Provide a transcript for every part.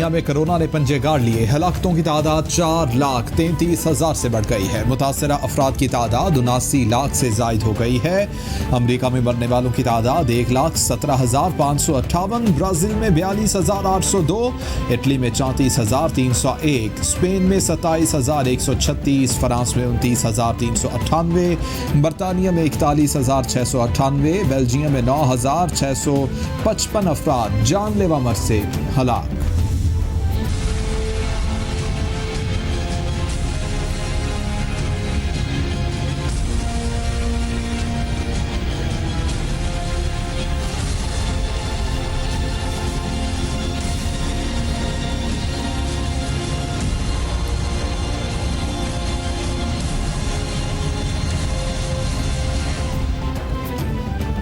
बर्तानिया में कोरोना ने पंजे गाड़ लिए। हलाकतों की तादाद 4,33,000 से बढ़ गई है। मुतासरा अफराद की तादाद 79 लाख से जायद हो गई है। अमरीका में मरने वालों की तादाद 1,17,558, ब्राज़ील में 42,802, इटली में 34,301, स्पेन में 27,136, फ्रांस में 29,398, बर्तानिया में 41,698, बेल्जियम में 9,655 अफराद जानलेवा मर्ज से हलाक।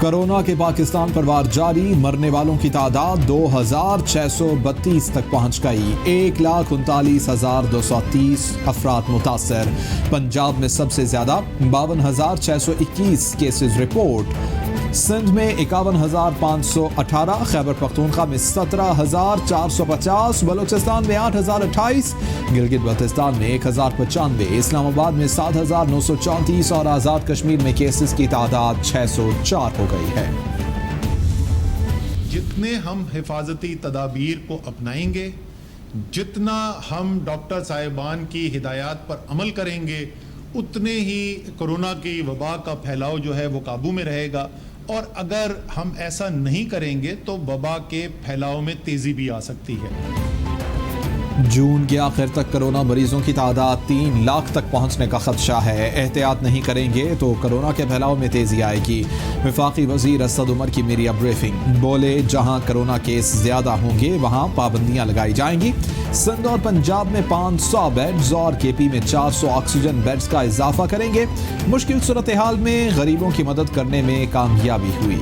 कोरोना के पाकिस्तान पर वार जारी, मरने वालों की तादाद 2,632 तक पहुंच गई। 1,39,230 अफराद मुतासर। पंजाब में सबसे ज्यादा 52,621 केसेस रिपोर्ट। सिंध में 51,518, खैबर पख्तूनख्वा में 17,450, बलूचिस्तान में 8,028, गिलगित बल्तिस्तान में 1,095, इस्लामाबाद में 7,934 और आज़ाद कश्मीर में केसेस की तादाद 604 हो गई है। जितने हम हिफाजती तदाबीर को अपनाएंगे, जितना हम डॉक्टर साहिबान की हिदायत पर अमल करेंगे, उतने ही कोरोना की वबा का फैलाव जो है वो काबू में रहेगा। और अगर हम ऐसा नहीं करेंगे तो वबा के फैलाव में तेजी भी आ सकती है। जून के आखिर तक कोरोना मरीजों की तादाद 3 लाख तक पहुंचने का खदशा है। एहतियात नहीं करेंगे तो कोरोना के फैलाव में तेजी आएगी। वफाकी वजीर असद उमर की मीडिया ब्रीफिंग, बोले जहां कोरोना केस ज्यादा होंगे वहां पाबंदियां लगाई जाएंगी। सिंध और पंजाब में 500 बेड्स और केपी में 400 ऑक्सीजन बेड्स का इजाफा करेंगे। मुश्किल सूरत हाल में गरीबों की मदद करने में कामयाबी हुई।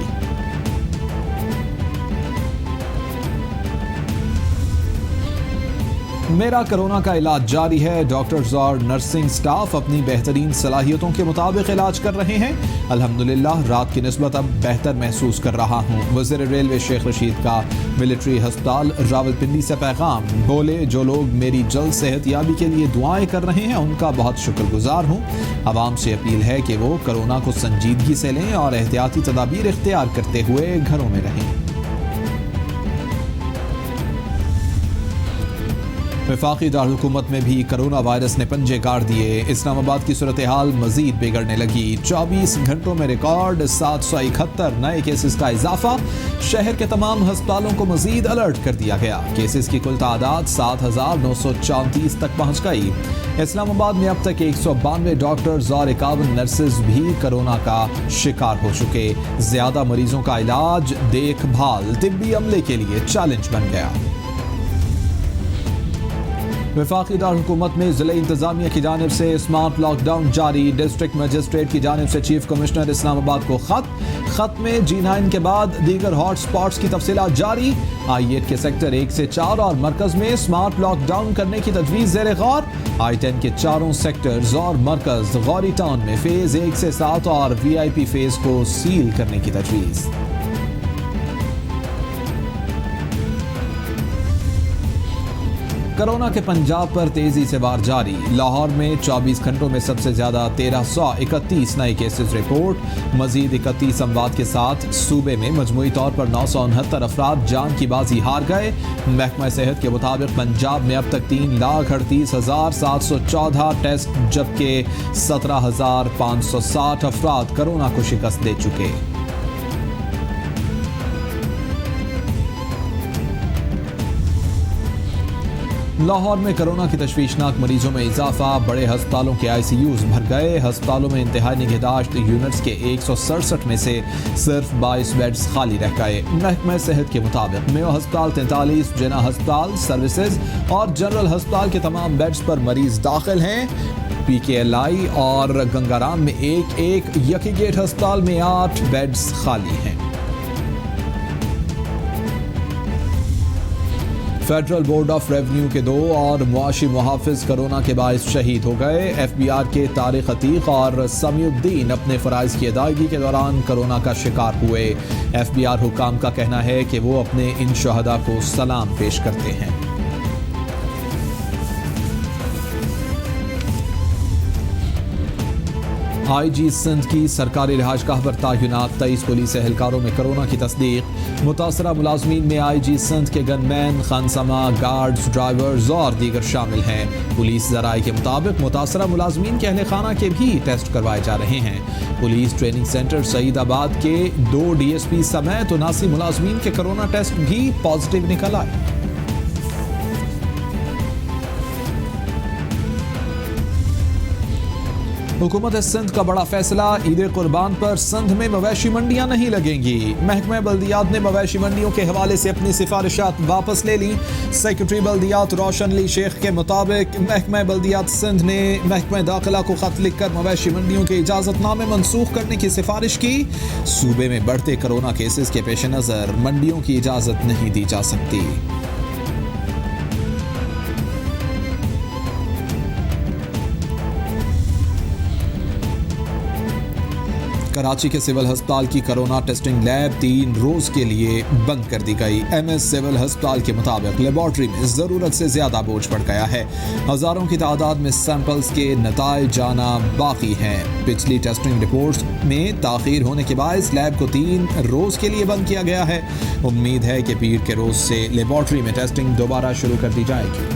मेरा कोरोना का इलाज जारी है। डॉक्टर्स और नर्सिंग स्टाफ अपनी बेहतरीन सलाहियतों के मुताबिक इलाज कर रहे हैं। अल्हम्दुलिल्लाह रात की निस्बत अब बेहतर महसूस कर रहा हूँ। वज़ीर रेलवे शेख रशीद का मिलिट्री अस्पताल रावलपिंडी से पैगाम, बोले जो लोग मेरी जल्द सेहतयाबी के लिए दुआएं कर रहे हैं उनका बहुत शुक्रगुजार हूँ। आवाम से अपील है कि वो कोरोना को संजीदगी से लें और एहतियाती तदाबीर इख्तियार करते हुए घरों में रहें। वफाकी दारकूमत में भी कोरोना वायरस ने पंजे गाड़ दिए। इस्लामाबाद की सूरत हाल मजीद बिगड़ने लगी। 24 घंटों में रिकॉर्ड 771 नए केसेस का इजाफा। शहर के तमाम अस्पतालों को मजीद अलर्ट कर दिया गया। केसेस की कुल तादाद 7,934 तक पहुंच गई। इस्लामाबाद में अब तक 192 डॉक्टर्स और 51 नर्सेज भी कोरोना का शिकार हो चुके। ज्यादा मरीजों का इलाज, देखभाल तिब्बी अमले के लिए चैलेंज बन गया। वफाकी दारकूमत में ज़िला इंतजामिया की जानिब से स्मार्ट लॉकडाउन जारी। डिस्ट्रिक्ट मजिस्ट्रेट की जानिब से चीफ कमिश्नर इस्लामाबाद को खत में G9 के बाद दीगर हॉट स्पॉट्स की तफसीलात जारी। I8 के सेक्टर 1 से 4 और मरकज में स्मार्ट लॉकडाउन करने की तजवीज़ ज़ेर गौर। I10 के चारों सेक्टर्स और मरकज गौरी टाउन में फेज 1 से 7 और VIP फेज को सील करने की तजवीज़। कोरोना के पंजाब पर तेजी से वार जारी। लाहौर में 24 घंटों में सबसे ज्यादा 1331 नए केसेस रिपोर्ट। मजीद 31 अमवात के साथ सूबे में मजमूई तौर पर 969 अफराद जान की बाजी हार गए। महकमा सेहत के मुताबिक पंजाब में अब तक 3,38,714 टेस्ट जबकि 17,560 अफराद कोरोना को शिकस्त दे चुके। लाहौर में कोरोना की तशवीशनाक मरीजों में इजाफा। बड़े अस्पतालों के ICUs भर गए। अस्पतालों में इंतहाई निगहदाश्त यूनिट्स के 167 में से सिर्फ 22 बेड्स खाली रह गए। महकमा सेहत के मुताबिक मेयो अस्पताल 43, जिना अस्पताल, सर्विसेज और जनरल अस्पताल के तमाम बेड्स पर मरीज दाखिल हैं। PKLI और गंगाराम में एक यकी गेट अस्पताल में 8 बेड्स खाली हैं। फेडरल बोर्ड ऑफ रेवेन्यू के 2 और मुआशी मुहाफिज कोरोना के बायस शहीद हो गए। FBR के तारिक अतीक और समीउद्दीन अपने फ़राइज़ की अदायगी के दौरान कोरोना का शिकार हुए। FBR हुकाम का कहना है कि वो अपने इन शहदा को सलाम पेश करते हैं। IG सिंध की सरकारी रिहाइशगाह पर तैनात 23 पुलिस एहलकारों में कोरोना की तस्दीक। मुतासरा मुलाजमीन में IG सिंध के गनमैन, खानसमा, गार्ड्स, ड्राइवर्स और दीगर शामिल हैं। पुलिस जराये के मुताबिक मुतासरा मुलाजमीन के अहले खाना के भी टेस्ट करवाए जा रहे हैं। पुलिस ट्रेनिंग सेंटर सईदाबाद के 2 DSP समेत 79 मुलाजमीन के कोरोना टेस्ट भी पॉजिटिव निकल आए। हुकूमत सिंध का बड़ा फैसला, ईद कुर्बान पर सिंध में मवेशी मंडियां नहीं लगेंगी। महकमा बल्दियात ने मवेशी मंडियों के हवाले से अपनी सिफारिशात वापस ले ली। सेक्रेटरी बल्दियात रोशन अली शेख के मुताबिक महकमा बल्दियात सिंध ने महकमा दाखिला को खत लिखकर मवेशी मंडियों के इजाजतनामे मनसूख करने की सिफारिश की। सूबे में बढ़ते कोरोना केसेस के पेश नज़र मंडियों की इजाजत नहीं दी जा सकती। कराची के सिविल अस्पताल की कोरोना टेस्टिंग लैब 3 रोज के लिए बंद कर दी गई। MS सिविल अस्पताल के मुताबिक लेबॉर्ट्री में जरूरत से ज्यादा बोझ पड़ गया है। हजारों की तादाद में सैंपल्स के नताइज जाना बाकी हैं। पिछली टेस्टिंग रिपोर्ट्स में ताखीर होने के बायस लैब को 3 रोज के लिए बंद किया गया है। उम्मीद है कि पीर के रोज से लेबॉर्ट्री में टेस्टिंग दोबारा शुरू कर दी जाएगी।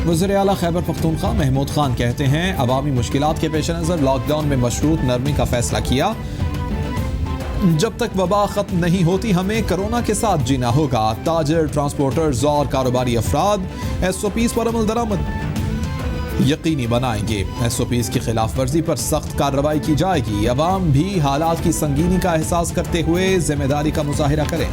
वज़ीर आला खैबर पख्तूनख्वा महमूद खान कहते हैं, अवामी मुश्किलात के पेश नज़र लॉकडाउन में मशरूत नरमी का फैसला किया। जब तक वबा खत्म नहीं होती हमें कोरोना के साथ जीना होगा। ताजिर, ट्रांसपोर्टर्स और कारोबारी अफराद SOPs पर अमल दरामद यकीनी बनाएंगे। SOPs की खिलाफ वर्जी पर सख्त कार्रवाई की जाएगी। अवाम भी हालात की संगीनी का एहसास करते हुए जिम्मेदारी का मुजाहिरा करें।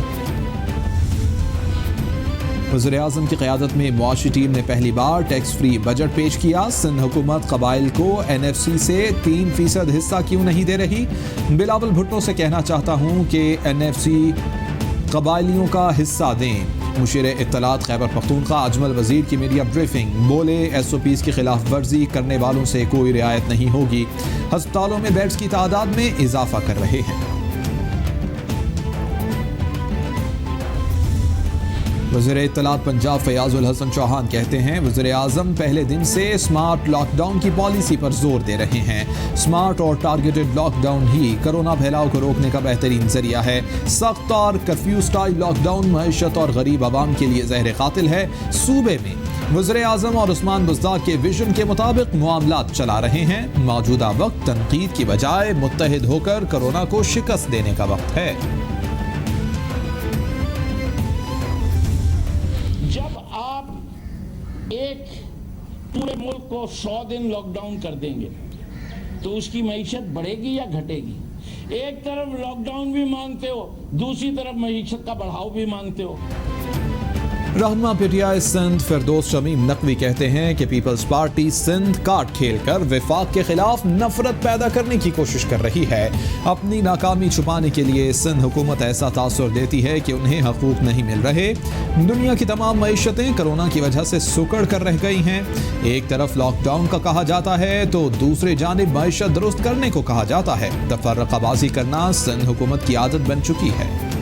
वज़ीर आज़म की क़यादत में मुआशी टीम ने पहली बार टैक्स फ्री बजट पेश किया। सिंध हुकूमत कबाइल को NFC से 3% हिस्सा क्यों नहीं दे रही? बिलावल भुट्टो से कहना चाहता हूँ कि NFC कबाइलियों का हिस्सा दें। मुशीर इत्तलात खैबर पख्तूनख्वा अजमल वजीर की मीडिया ब्रीफिंग, बोले SOPs की खिलाफ वर्जी करने वालों से कोई रियायत नहीं होगी। अस्पतालों में बेड्स की तादाद में इजाफा कर रहे हैं। वज़ीर इत्तलात पंजाब फयाजुल हसन चौहान कहते हैं, वज़ीर आज़म पहले दिन से स्मार्ट लॉकडाउन की पॉलिसी पर जोर दे रहे हैं। स्मार्ट और टारगेटेड लॉकडाउन ही कोरोना फैलाव को रोकने का बेहतरीन जरिया है। सख्त और कर्फ्यू स्टाइल लॉकडाउन मईशत और गरीब आवाम के लिए जहर कातिल है। सूबे में वज़ीर आज़म और उस्मान बुज़दार के विजन के मुताबिक मामलात चला रहे हैं। मौजूदा वक्त तनकीद की बजाय मुत्तहिद होकर कोरोना को शिकस्त देने का वक्त है। एक पूरे मुल्क को 100 दिन लॉकडाउन कर देंगे तो उसकी मईशत बढ़ेगी या घटेगी? एक तरफ लॉकडाउन भी मानते हो, दूसरी तरफ मईशत का बढ़ाव भी मानते हो। रहनुमा PTI सिंध फिरदौस शमीम नकवी कहते हैं कि पीपल्स पार्टी सिंध काट खेल कर विफाक के खिलाफ नफरत पैदा करने की कोशिश कर रही है। अपनी नाकामी छुपाने के लिए सिंध हुकूमत ऐसा तासुर देती है कि उन्हें हकूक नहीं मिल रहे। दुनिया की तमाम मईशतें कोरोना की वजह से सुकड़ कर रह गई हैं। एक तरफ लॉकडाउन का कहा जाता है तो दूसरे जानिब मईशत दुरुस्त करने को कहा जाता है। तफर्रकाबाजी करना सिंध हुकूमत की आदत बन चुकी है।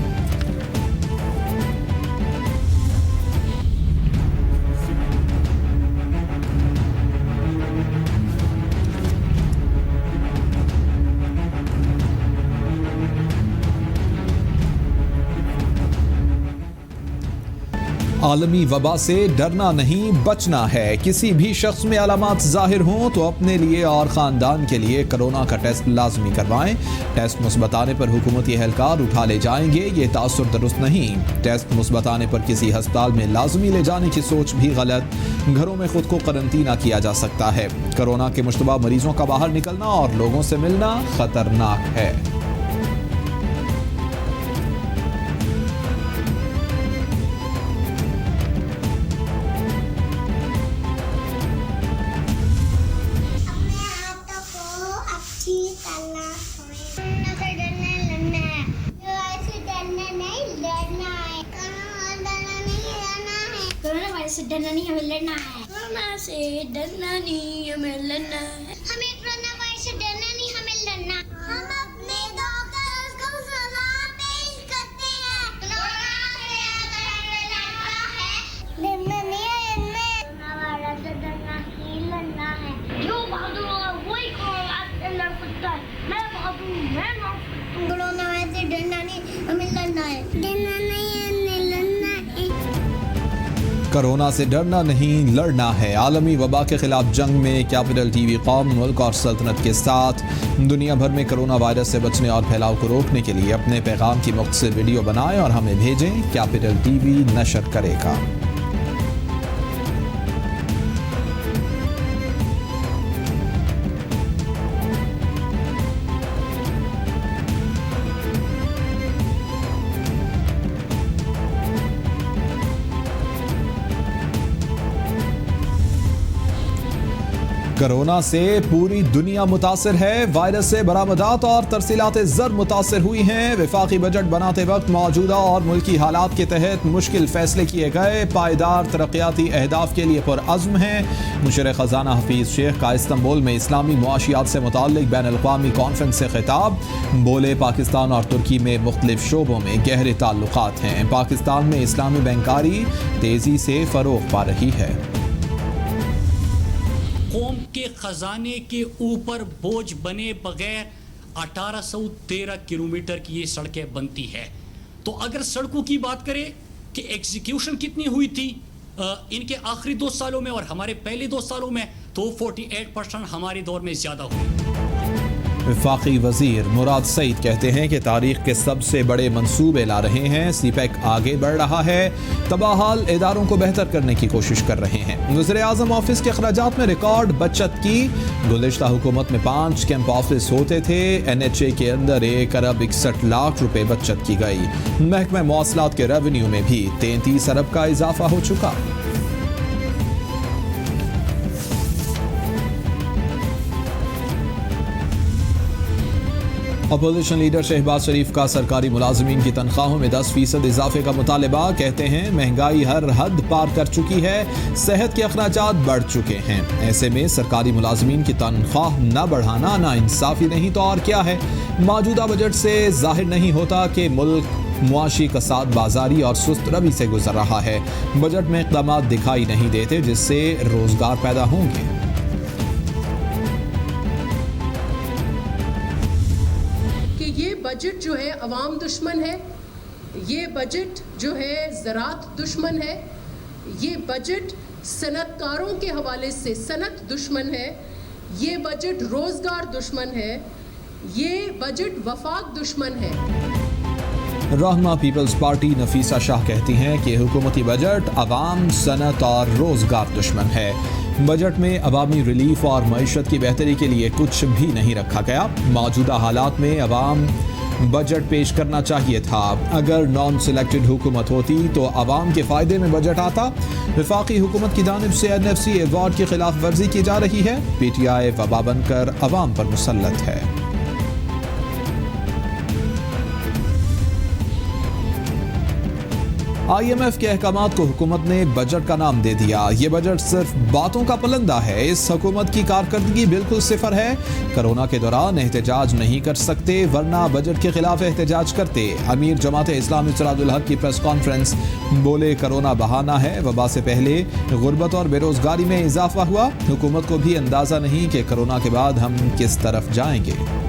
आलमी वबा से डरना नहीं, बचना है। किसी भी शख्स में अलामात जाहिर हों तो अपने लिए और ख़ानदान के लिए कोरोना का टेस्ट लाजमी करवाएं। टेस्ट मुस्बत आने पर हुकूमती एहलकार उठा ले जाएंगे, ये तासुर दुरुस्त नहीं। टेस्ट मुस्बत आने पर किसी अस्पताल में लाजमी ले जाने की सोच भी गलत। घरों में खुद को करंतना किया जा सकता है। कोरोना के मुश्तबा मरीजों का बाहर निकलना और लोगों से मिलना खतरनाक है। कोरोना से डरना नहीं, हमें लड़ना है। कोरोना से डरना नहीं, हमें लड़ना है। हमें कोरोना वायरस से डरना नहीं, हमें लड़ना। हम अपने डॉक्टर्स को सलाह पेश करते हैं। कोरोना से अगर हमें लड़ना है, कोरोना से डरना नहीं लड़ना है। आलमी वबा के खिलाफ जंग में कैपिटल टीवी कौम, मुल्क और सल्तनत के साथ दुनिया भर में कोरोना वायरस से बचने और फैलाव को रोकने के लिए अपने पैगाम की मुख्तसर वीडियो बनाएं और हमें भेजें। कैपिटल टीवी नशर करेगा। कोरोना से पूरी दुनिया मुतासिर है। वायरस से बरामदात और तरसीलात ज़र मुतासिर हुई हैं। वफाकी बजट बनाते वक्त मौजूदा और मुल्की हालात के तहत मुश्किल फैसले किए गए। पायदार तरक्याती अहदाफ के लिए पुरअज़्म हैं। मुशर ख़जाना हफीज़ शेख का इस्तांबुल में इस्लामी मुआशियात से मुताल्लिक़ बैनुल-अक़वामी कॉन्फ्रेंस से खिताब। बोले, पाकिस्तान और तुर्की में मुख्तलिफ शोबों में गहरे ताल्लुकात हैं। पाकिस्तान में इस्लामी बैंकारी तेज़ी से फ़रोग़ पा रही है। कौम के खजाने के ऊपर बोझ बने बगैर 1813 किलोमीटर की ये सड़कें बनती है। तो अगर सड़कों की बात करें कि एग्जीक्यूशन कितनी हुई थी इनके आखिरी 2 सालों में और हमारे पहले 2 सालों में, तो 48% हमारे दौर में ज़्यादा हुई। वफाकी वजीर मुराद सईद कहते हैं कि तारीख के सबसे बड़े मंसूबे ला रहे हैं। सीपैक आगे बढ़ रहा है। तबाहाल इदारों को बेहतर करने की कोशिश कर रहे हैं। वज़ीर आज़म ऑफिस के अखराजात में रिकॉर्ड बचत की। गुज़िश्ता हुकूमत में 5 कैंप ऑफिस होते थे। NHA के अंदर 1 अरब 61 लाख रुपए बचत की गई। महकमा मौसलात के रेवेन्यू में भी 33 अरब का इजाफा हो चुका। अपोजिशन लीडर शहबाज शरीफ का सरकारी मुलाजमीन की तनख्वाहों में 10% इजाफे का मुतालबा। कहते हैं महंगाई हर हद पार कर चुकी है। सेहत के अखराजात बढ़ चुके हैं। ऐसे में सरकारी मुलाजमीन की तनख्वाह न बढ़ाना नाइंसाफी नहीं तो और क्या है। मौजूदा बजट से जाहिर नहीं होता कि मुल्क मुआशी कसाद, बाजारी और सुस्त रवि से गुजर रहा है। बजट में इक़दाम दिखाई नहीं देते जिससे रोजगार पैदा होंगे। बजट जो है अवाम दुश्मन है, ये बजट जो है ज़रात दुश्मन है, ये बजट सनतकारों के हवाले से सनत दुश्मन है, ये बजट रोज़गार दुश्मन है, ये बजट वफाक दुश्मन है। रहमा पीपल्स पार्टी नफीसा शाह कहती हैं कि हुकूमती बजट अवाम, सनत और रोजगार दुश्मन है। बजट में अवामी रिलीफ और मईशत की बेहतरी के लिए कुछ भी नहीं रखा गया। मौजूदा हालात में अवाम बजट पेश करना चाहिए था। अगर नॉन सिलेक्टेड हुकूमत होती तो अवाम के फ़ायदे में बजट आता। वफाकी हुकूमत की जानिब से NFC अवार्ड की खिलाफ वर्जी की जा रही है। PTI वबा बनकर अवाम पर मुसल्लत है। IMF के अहकामात को हुकूमत ने बजट का नाम दे दिया। ये बजट सिर्फ बातों का पलंदा है। इस हुकूमत की कारकर्दगी बिल्कुल सिफर है। कोरोना के दौरान एहतजाज नहीं कर सकते, वरना बजट के खिलाफ एहतजाज करते। अमीर जमात इस्लामी सिराजुल हक की प्रेस कॉन्फ्रेंस। बोले, कोरोना बहाना है। वबा से पहले गुर्बत और बेरोजगारी में इजाफा हुआ। हुकूमत को भी अंदाजा नहीं कि कोरोना के बाद हम किस तरफ जाएंगे।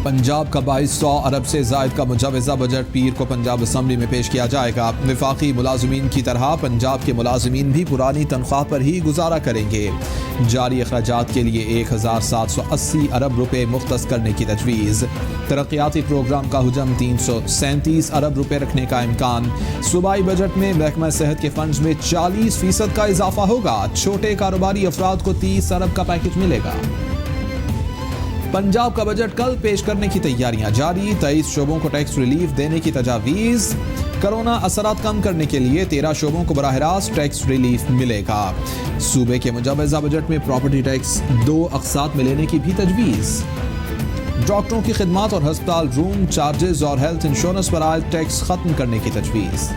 पंजाब का 2200 अरब से जायद का मुजवज़ा बजट पीर को पंजाब असम्बली में पेश किया जाएगा। वफाकी मुलाजमीन की तरह पंजाब के मुलाजमीन भी पुरानी तनख्वाह पर ही गुजारा करेंगे। जारी अखराजात के लिए 1780 अरब रुपए मुख्तस करने की तजवीज़। तरक्याती प्रोग्राम का हुजम 337 अरब रुपए रखने का इम्कान। सूबाई बजट में महकमा सेहत के फंड्स में 40% का इजाफा होगा। छोटे कारोबारी अफराद को 30 अरब का पैकेज मिलेगा। पंजाब का बजट कल पेश करने की तैयारियां जारी। 23 शोबों को टैक्स रिलीफ देने की तजावीज़। कोरोना असरात कम करने के लिए 13 शोबों को बराह रास्त टैक्स रिलीफ मिलेगा। सूबे के मुजवज़ा बजट में प्रॉपर्टी टैक्स 2 अक़सात में लेने की भी तजवीज़। डॉक्टरों की खिदमात और हस्पताल रूम चार्जेस और हेल्थ इंश्योरेंस पर आयद टैक्स खत्म करने की तजवीज़।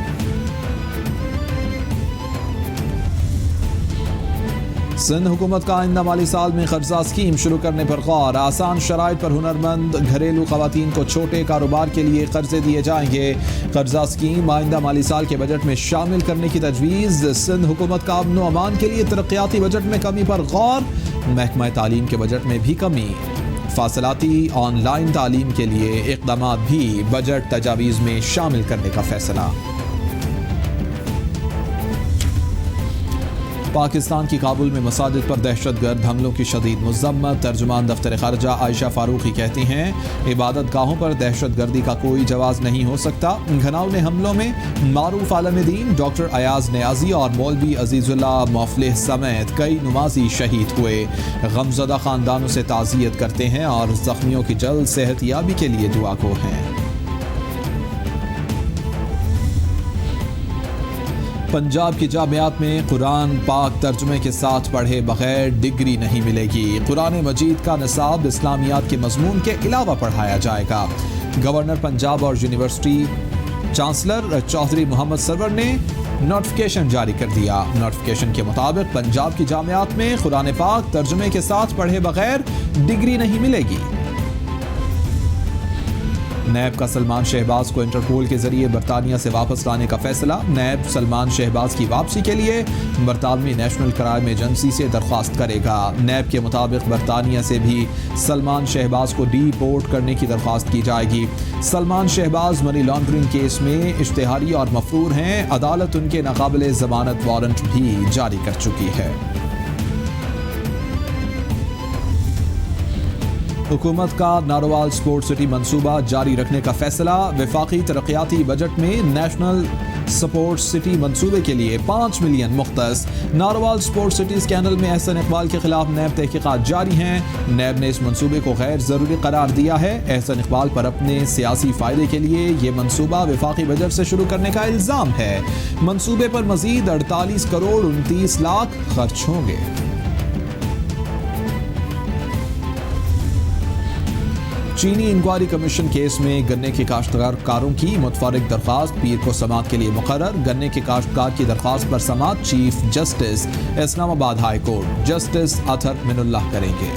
सिंध हुकूमत का आइंदा माली साल में कर्जा स्कीम शुरू करने पर गौर। आसान शराइत पर हुनरमंद घरेलू खवातीन को छोटे कारोबार के लिए कर्जे दिए जाएंगे। कर्जा स्कीम आइंदा माली साल के बजट में शामिल करने की तजवीज़। सिंध हुकूमत का अमन अमान के लिए तरक्याती बजट में कमी पर गौर। महकमा तालीम के बजट में भी कमी। फासलाती ऑनलाइन तालीम के लिए इक़दाम भी बजट तजावीज़ में शामिल करने का फैसला। पाकिस्तान की काबुल में मसाजिद पर दहशतगर्द हमलों की शदीद मज़म्मत। तर्जुमान दफ्तर ख़ारजा आयशा फ़ारूकी कहती हैं, इबादत गाहों पर दहशतगर्दी का कोई जवाज़ नहीं हो सकता। घनाउने हमलों में मारूफ आलम दीन डॉक्टर अयाज नियाज़ी और मौलवी अजीज़ुल्लाह मुफ़लिह समेत कई नमाजी शहीद हुए। गमज़दा ख़ानदानों से ताज़ियत करते हैं और ज़ख्मियों की जल्द सेहतयाबी के लिए दुआ को हैं। पंजाब की जामियात में कुरान पाक तर्जुमे के साथ पढ़े बगैर डिग्री नहीं मिलेगी। कुरान मजीद का निसाब इस्लामियात के मजमून के अलावा पढ़ाया जाएगा। गवर्नर पंजाब और यूनिवर्सिटी चांसलर चौधरी मोहम्मद सरवर ने नोटिफिकेशन जारी कर दिया। नोटिफिकेशन के मुताबिक पंजाब की जामियात में कुरान पाक तर्जुमे के साथ पढ़े बगैर डिग्री नहीं मिलेगी। नैब का सलमान शहबाज को इंटरपोल के जरिए बरतानिया से वापस लाने का फैसला। नैब सलमान शहबाज की वापसी के लिए बरतानवी नेशनल क्राइम एजेंसी से दरख्वास्त करेगा। नैब के मुताबिक बरतानिया से भी सलमान शहबाज को डीपोर्ट करने की दरख्वास्त की जाएगी। Salman Shahbaz money laundering case में इश्तेहारी और मफरूर हैं। अदालत उनके नाकाबिले जमानत वारंट भी जारी कर चुकी है। हुकूमत का नारोवाल स्पोर्ट सिटी मंसूबा जारी रखने का फैसला। वफाकी तरक्याती बजट में नेशनल स्पोर्ट्स सिटी मंसूबे के लिए 5 मिलियन मुख्तस। नारोवाल स्पोर्ट्स सिटी स्कैंडल में एहसन इकबाल के खिलाफ नैब तहकीकात जारी हैं। नैब ने इस मंसूबे को गैर ज़रूरी करार दिया है। एहसन इकबाल पर अपने सियासी फ़ायदे के लिए ये मंसूबा वफाकी बजट से शुरू करने का इल्ज़ाम है। मंसूबे पर मज़ीद 48 करोड़ 29 लाख खर्च होंगे। चीनी इंक्वायरी कमीशन केस में गन्ने के काश्तकारों की मुतफर्रिक दरख्वास्त पीर को समाअत के लिए मुकर्रर। गन्ने के काश्तकार की दरख्वास्त पर समाअत chief justice Islamabad high court justice Athar Minallah करेंगे।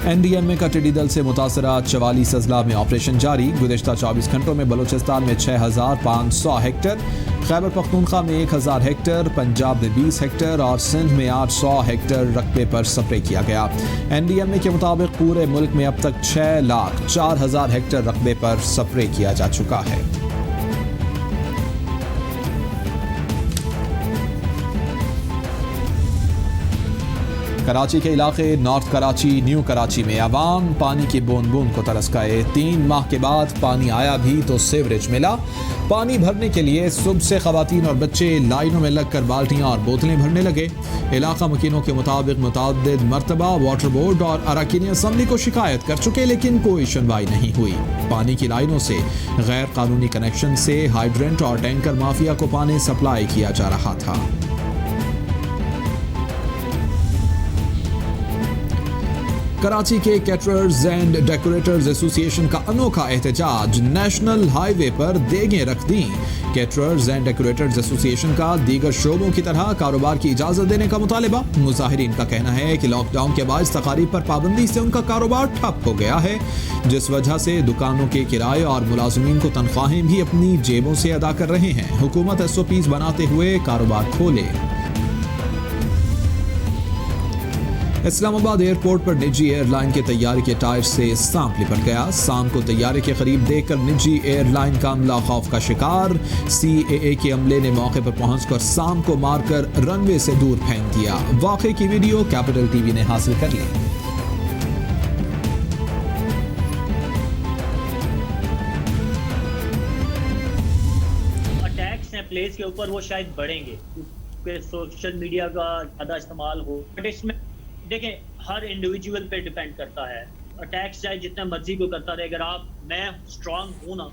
NDMA का टिड्डी दल से मुतासरा 44 अजला में ऑपरेशन जारी। गुज़िश्ता 24 घंटों में बलूचिस्तान में 6500 हेक्टर, खैबर पख्तूनख्वा में 1000 हेक्टर, पंजाब में 20 हेक्टर और सिंध में 800 हेक्टर रकबे पर स्प्रे किया गया। NDMA के मुताबिक पूरे मुल्क में अब तक 6,04,000 हेक्टर रकबे पर स्प्रे किया जा चुका है। कराची के इलाके नॉर्थ कराची, न्यू कराची में आवाम पानी की बूंद बूंद को तरस गए। 3 माह के बाद पानी आया भी तो सीवरेज मिला। पानी भरने के लिए सुबह से खवातीन और बच्चे लाइनों में लगकर बाल्टियां और बोतलें भरने लगे। इलाका मकीनों के मुताबिक मुतअद्दिद मरतबा वाटर बोर्ड और अराकीन असम्बली को शिकायत कर चुके, लेकिन कोई सुनवाई नहीं हुई। पानी की लाइनों से गैर कानूनी कनेक्शन से हाइड्रेंट और टैंकर माफिया को पानी सप्लाई किया जा रहा था। कराची के कैटरर्स एंड डेकोरेटर्स एसोसिएशन का अनोखा एहतजाज। नेशनल हाईवे पर देगें रख दी। कैटरर्स एंड डेकोरेटर्स एसोसिएशन का दीगर शोबों की तरह कारोबार की इजाजत देने का मुतालिबा। मुजाहिरीन का कहना है कि लॉकडाउन के बाद तकारीब पर पाबंदी से उनका कारोबार ठप हो गया है, जिस वजह से दुकानों के किराए और मुलाजिमीन को तनख्वाहें भी अपनी जेबों से अदा कर रहे हैं। हुकूमत SOPs बनाते हुए कारोबार खोले। इस्लामाबाद एयरपोर्ट पर निजी एयरलाइन के तैयारे के टायर से सांप लिपट गया। सांप को तैयारे के करीब देखकर निजी एयरलाइन का अमला खौफ का शिकार। CAA के अमले ने मौके पर पहुंचकर सांप को मारकर रनवे से दूर फेंक दिया। वाक़े की वीडियो कैपिटल TV ने हासिल कर ली। अटैक्स हैं प्लेस के ऊपर, वो शायद बढ़ेंगे क्योंकि सोशल मीडिया का ज़्यादा इस्तेमाल हो। बट इसमें देखें, हर इंडिविजुअल पे डिपेंड करता है। अटैक्स चाहे जितना मर्जी को करता रहे, अगर मैं स्ट्रांग हूँ ना,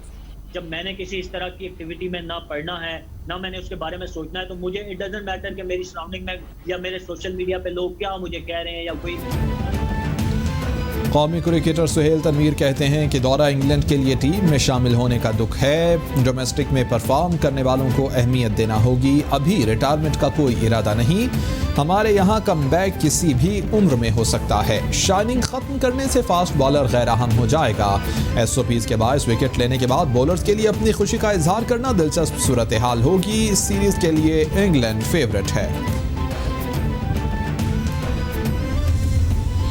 जब मैंने किसी इस तरह की एक्टिविटी में ना पढ़ना है ना मैंने उसके बारे में सोचना है, तो मुझे इट डजंट मैटर कि मेरी सराउंडिंग में या मेरे सोशल मीडिया पे लोग क्या मुझे कह रहे हैं या कोई। कौमी क्रिकेटर सुहेल तनवीर कहते हैं कि दौरा इंग्लैंड के लिए टीम में शामिल होने का दुख है। डोमेस्टिक में परफॉर्म करने वालों को अहमियत देना होगी। अभी रिटायरमेंट का कोई इरादा नहीं। हमारे यहाँ कमबैक किसी भी उम्र में हो सकता है। शाइनिंग खत्म करने से फास्ट बॉलर गैर अहम हो जाएगा। एसओपीज के बायस विकेट लेने के बाद बॉलर्स के लिए अपनी खुशी का इजहार करना दिलचस्प सूरत हाल होगी। इस सीरीज के लिए इंग्लैंड फेवरेट है।